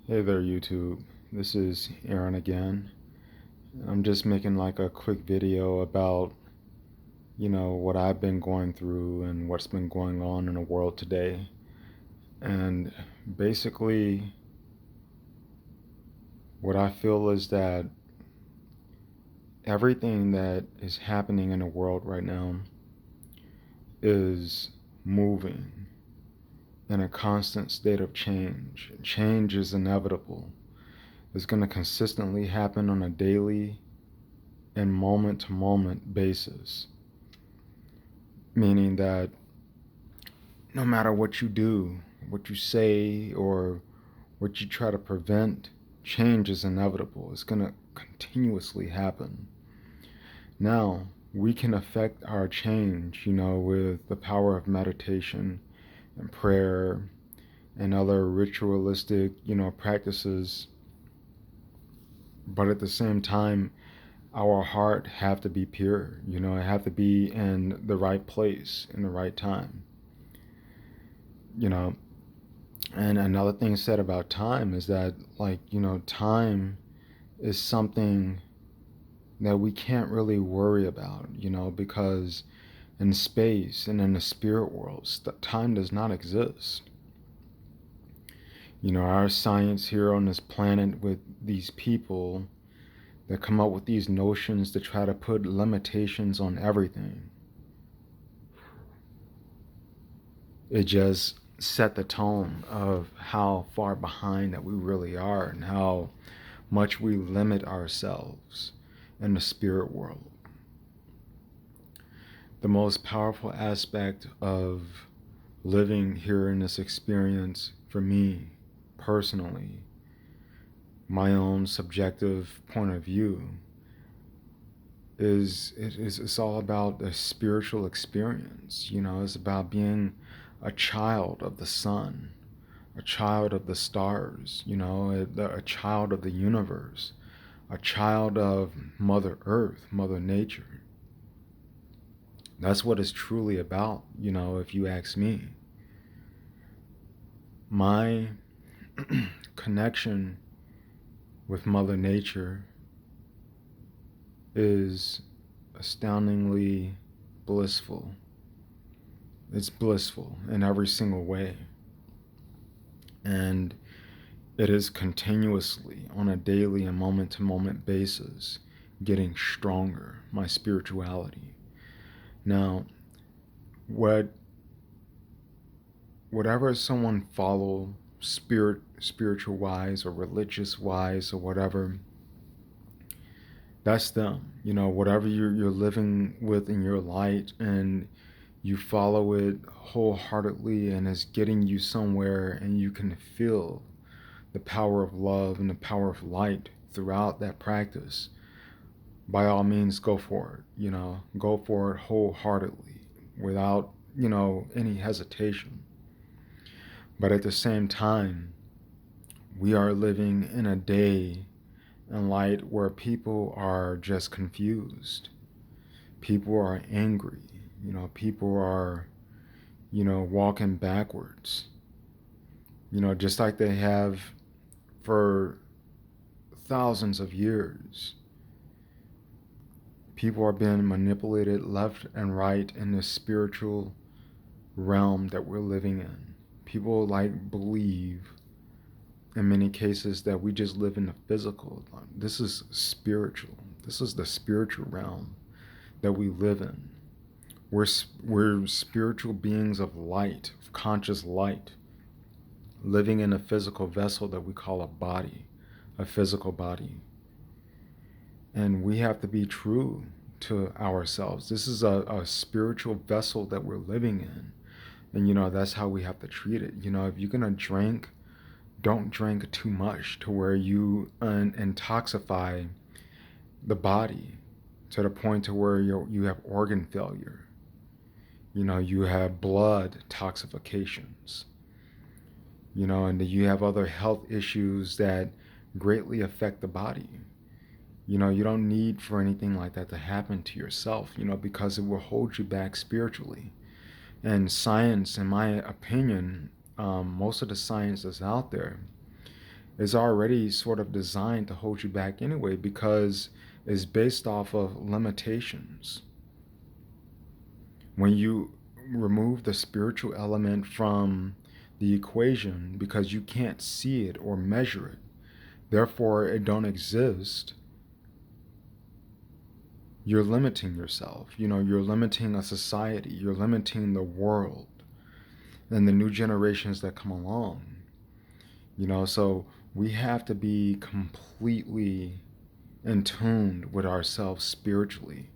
Hey there, YouTube. This is Aaron again. I'm just making like a quick video about, what I've been going through and what's been going on in the world today. And basically, what I feel is that everything that is happening in the world right now is moving in a constant state of change. Change is inevitable. It's going to consistently happen on a daily and moment to moment basis, meaning that no matter what you do, what you say, or what you try to prevent, change is inevitable. It's going to continuously happen. Now, we can affect our change, with the power of meditation and prayer and other ritualistic, practices. But at the same time, our heart have to be pure, it have to be in the right place in the right time, you know. And another thing said about time is that, time is something that we can't really worry about, because in space and in the spirit world, time does not exist. Our science here on this planet with these people that come up with these notions to try to put limitations on everything, it just set the tone of how far behind that we really are and how much we limit ourselves in the spirit world. The most powerful aspect of living here in this experience for me personally, my own subjective point of view, it's all about the spiritual experience. It's about being a child of the sun, a child of the stars, a child of the universe, a child of Mother Earth, Mother Nature. That's what it's truly about, if you ask me. My connection with Mother Nature is astoundingly blissful. It's blissful in every single way. And it is continuously, on a daily and moment to moment basis, getting stronger, my spirituality. Now, whatever someone follow spiritual wise or religious wise or whatever, that's them. Whatever you're living with in your light and you follow it wholeheartedly and it's getting you somewhere and you can feel the power of love and the power of light throughout that practice, by all means go for it. Go for it wholeheartedly without, any hesitation. But at the same time, we are living in a day and light where people are just confused. People are angry. People are, walking backwards. Just like they have for thousands of years. People are being manipulated left and right in this spiritual realm that we're living in. People believe in many cases that we just live in the physical. This is spiritual. This is the spiritual realm that we live in. We're spiritual beings of light, of conscious light, living in a physical vessel that we call a body, a physical body. And we have to be true to ourselves. This is a spiritual vessel that we're living in. And, that's how we have to treat it. If you're going to drink, don't drink too much to where you intoxify the body to the point to where you have organ failure. You have blood toxifications. And you have other health issues that greatly affect the body. You don't need for anything like that to happen to yourself, because it will hold you back spiritually. And science, in my opinion, most of the science that's out there is already sort of designed to hold you back anyway, because it's based off of limitations. When you remove the spiritual element from the equation because you can't see it or measure it, therefore it don't exist, you're limiting yourself. You're limiting a society, you're limiting the world and the new generations that come along. So we have to be completely in tune with ourselves spiritually.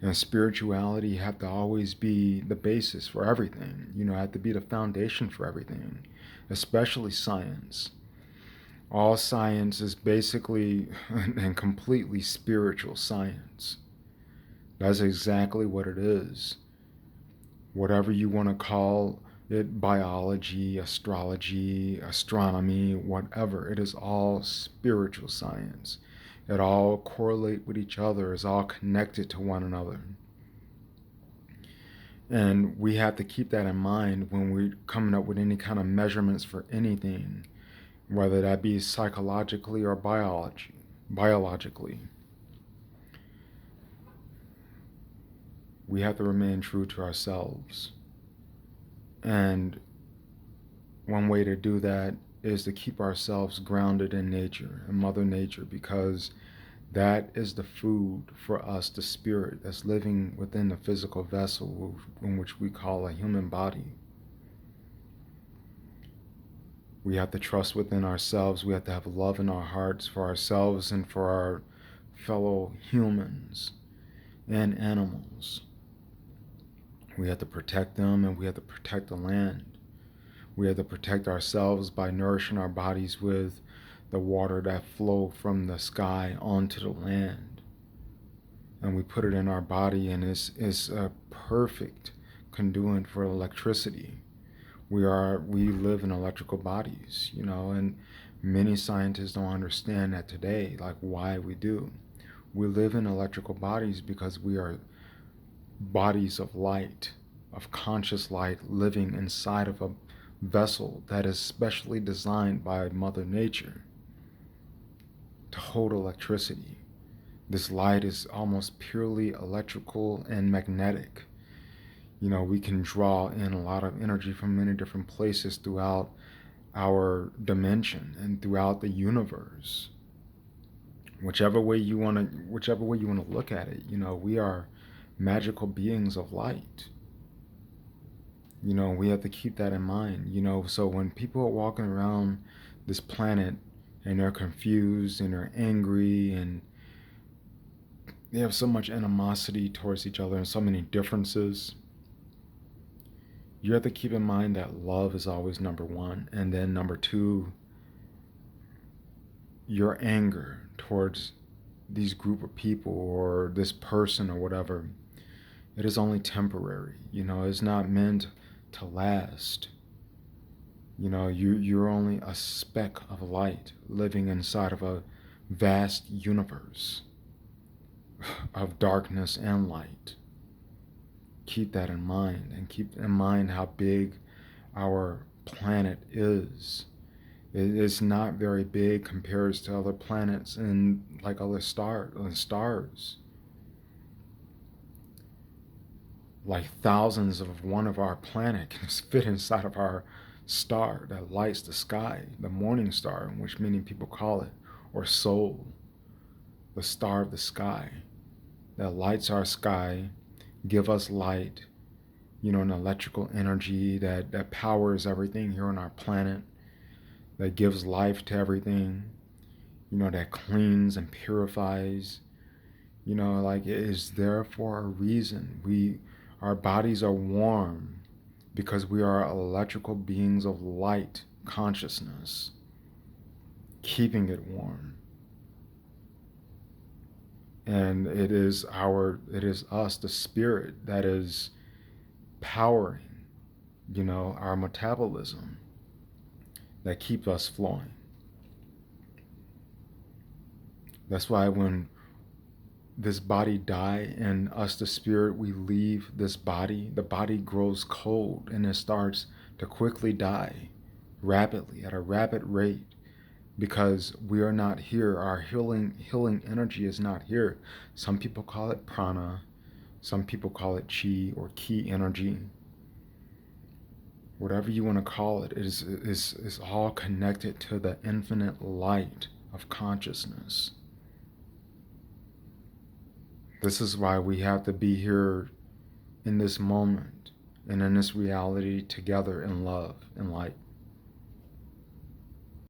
And spirituality have to always be the basis for everything. Have to be the foundation for everything, especially science. All science is basically and completely spiritual science. That's exactly what it is. Whatever you want to call it, biology, astrology, astronomy, whatever, it is all spiritual science. It all correlate with each other, is all connected to one another. And we have to keep that in mind when we're coming up with any kind of measurements for anything, whether that be psychologically or biologically. We have to remain true to ourselves. And one way to do that is to keep ourselves grounded in nature and Mother Nature, because that is the food for us, the spirit that's living within the physical vessel in which we call a human body. We have to trust within ourselves. We have to have love in our hearts for ourselves and for our fellow humans and animals. We have to protect them, and we have to protect the land. We have to protect ourselves by nourishing our bodies with the water that flow from the sky onto the land. And we put it in our body, and it's a perfect conduit for electricity. We live in electrical bodies, and many scientists don't understand that today, like why we do. We live in electrical bodies because we are bodies of light, of conscious light, living inside of a vessel that is specially designed by Mother Nature to hold electricity. This light is almost purely electrical and magnetic. We can draw in a lot of energy from many different places throughout our dimension and throughout the universe. Whichever way you want to look at it, we are magical beings of light. We have to keep that in mind. So when people are walking around this planet and they're confused and they're angry and they have so much animosity towards each other and so many differences, you have to keep in mind that love is always number one. And then number two, your anger towards these group of people or this person or whatever, it is only temporary. It's not meant to last. You're only a speck of light living inside of a vast universe of darkness and light. Keep that in mind, and keep in mind how big our planet is. It is not very big compared to other planets and like other stars. Like thousands of one of our planet can fit inside of our star that lights the sky, the morning star, in which many people call it, or Sol, the star of the sky, that lights our sky, give us light, an electrical energy that powers everything here on our planet, that gives life to everything, that cleans and purifies, like it is there for a reason. Our bodies are warm because we are electrical beings of light consciousness, keeping it warm. And it is us, the spirit, that is powering, our metabolism, that keep us flowing. That's why when this body die and us, the spirit, we leave this body, the body grows cold and it starts to quickly die rapidly, at a rapid rate, because we are not here. Our healing energy is not here. Some people call it prana, some people call it chi or ki energy. Whatever you want to call it, is all connected to the infinite light of consciousness. This is why we have to be here in this moment and in this reality together in love and light.